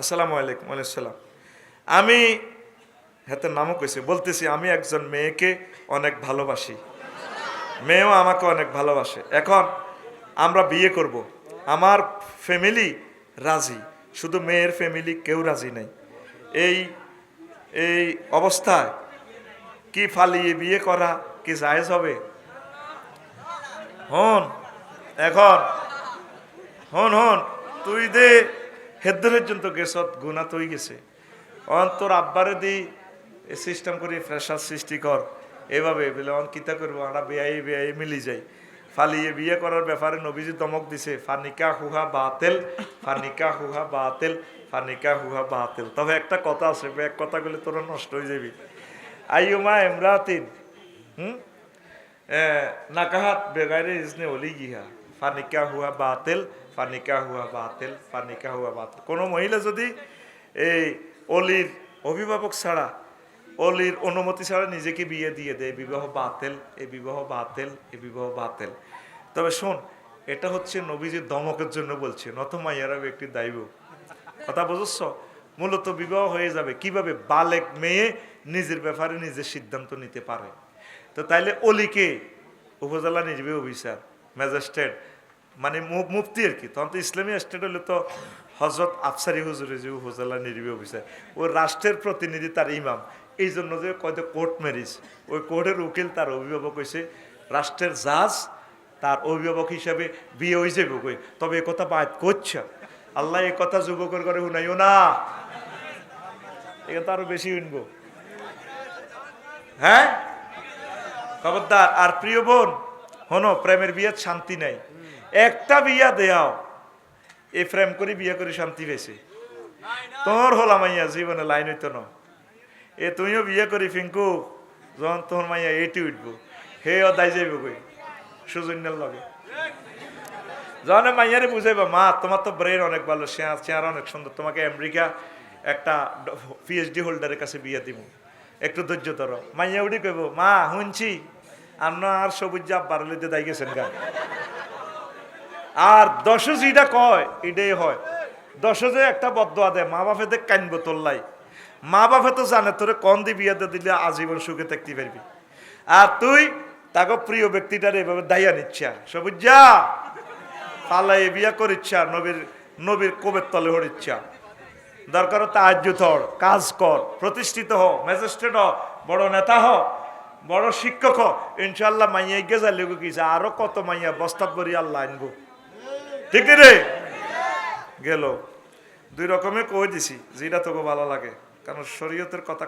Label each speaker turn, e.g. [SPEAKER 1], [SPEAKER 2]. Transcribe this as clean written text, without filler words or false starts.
[SPEAKER 1] আসসালামু আলাইকুম। আলাইসালাম। আমি হাতের নামও কইছি, বলতেছি আমি একজন মেয়েকে অনেক ভালোবাসি, মেয়েও আমাকে অনেক ভালোবাসে। এখন আমরা বিয়ে করব, আমার ফ্যামিলি রাজি, শুধু মেয়ের ফ্যামিলি কেউ রাজি নাই। এই এই অবস্থায় কি ফালিয়ে বিয়ে করা কি জায়েজ হবে? হন এখন হন হন তুই দে হেদ্দুর পর্যন্ত গেছত গুণা তুই গেছে। তোর আব্বারে দি সিস্টেম করে ফ্রেশার সৃষ্টি কর, এভাবে বলে কিতা করবো, আমরা বেআই বেআই মিলি যাই। ফালিয়ে বিয়ে করার ব্যাপারে নবীজি দমক দিছে, ফানিকা হুহা বাতেল, ফানিকা হুহা বাতেল, ফানিকা হুহা বাতেল। তবে একটা কথা আছে, এক কথা বলে তোরা নষ্ট হয়ে যাবি। আইয়ুমা এমরাতিন নাকাহাত বেগাইরে ইজনে ওলি গিহা ফানিকা হুয়া বাতেল, ফানিকা হুয়া বাতেল, ফানিকা হুয়া বাতেল। কোনো মহিলা যদি এই অলির অভিভাবক ছাড়া, অলির অনুমতি ছাড়া নিজেকে বিয়ে দিয়ে দেয়, বিবাহ বাতেল, এই বিবাহ বাতেল, এই বিবাহ বাতেল। তবে শোন, এটা হচ্ছে নবীজির দমকের জন্য বলছে, নত মাইয়ারা একটি দায়ব কথা বুঝছ। মূলত বিবাহ হয়ে যাবে কিভাবে? বালেক মেয়ে নিজের ব্যাপারে নিজের সিদ্ধান্ত নিতে পারে। তো তাইলে অলিকে উপজেলা নির্বাহী অফিসার, ম্যাজিস্ট্রেট মানে মুফতি আর কি, তখন তো ইসলামী স্টেট হলে তো হজরত আফসারি হুজুরে যে উপজেলা নির্বাহী অফিসার, ওই রাষ্ট্রের প্রতিনিধি তার ইমাম। এই জন্য যে কয়তো কোর্ট ম্যারিজ, ওই কোর্টের উকিল তার অভিভাবক হয়েছে, রাষ্ট্রের জাজ তার অভিভাবক হিসাবে বিয়ে হয়ে যাবে কই। তবে এ কথা বাদ করছে আল্লাহ, এ কথা যুবকের করে শুনাইও না, এটা আরো বেশি শুনবো। হ্যাঁ খবরদার। আর প্রিয় বোন হনো, প্রেমের বিয়ের শান্তি নাই। একটা বিয়া দেয়াও, এই প্রেম করে বিয়ে করে শান্তি পেয়েছে তোর হলা মাইয়া জীবনে লাইন হইতো না। এ তুমিও বিয়ে করি ফিঙ্কু, যখন তোর মাইয়া এইটি উঠবো, হে ও দায় যাইব কই সুজন্যের লগে। যখন মাইয়ারে বুঝাইবা, মা তোমার তো ব্রেন অনেক ভালো, চেহারা অনেক সুন্দর, তোমাকে আমেরিকা একটা পিএইচডি হোল্ডারের কাছে বিয়ে দিব, একটু ধৈর্য ধরো। মাইয়া উঠি কইব, মা শুনছি আপনার সবুজ জাপ বাড়ালিতে দাই গেছেন গা। আর দশ যেটা কয় এটাই হয়। দশ যে একটা বদয়া দেয়, মা বাপে দেখ কানবো তোল্লাই। মা বাপে তো জানে তোরে কন দি বিয়াতে দিলে আজীবন সুখে থাকতে পারবি, আর তুই তাকে প্রিয় ব্যক্তিটার এভাবে দাইয়া নিচ্ছা, সবুজ যা পালাই বিয়া করিচ্ছা, নবীর নবীর কোবের তলে হরিচ্ছা। দরকার তাহাজ্জুদ হর, কাজ কর, প্রতিষ্ঠিত হ, ম্যাজিস্ট্রেট হ, বড় নেতা হ, বড় শিক্ষক হ, ইনশাল্লাহ মাইয়া গেজা লেগু কি আরো কত মাইয়া বস্তাত ভরি আল্লাহ আনবো। ঠিক রে গেল দুই রকমে কই দিছি, যেটা তোকে ভালো লাগে, কারণ শরীয়তের কথা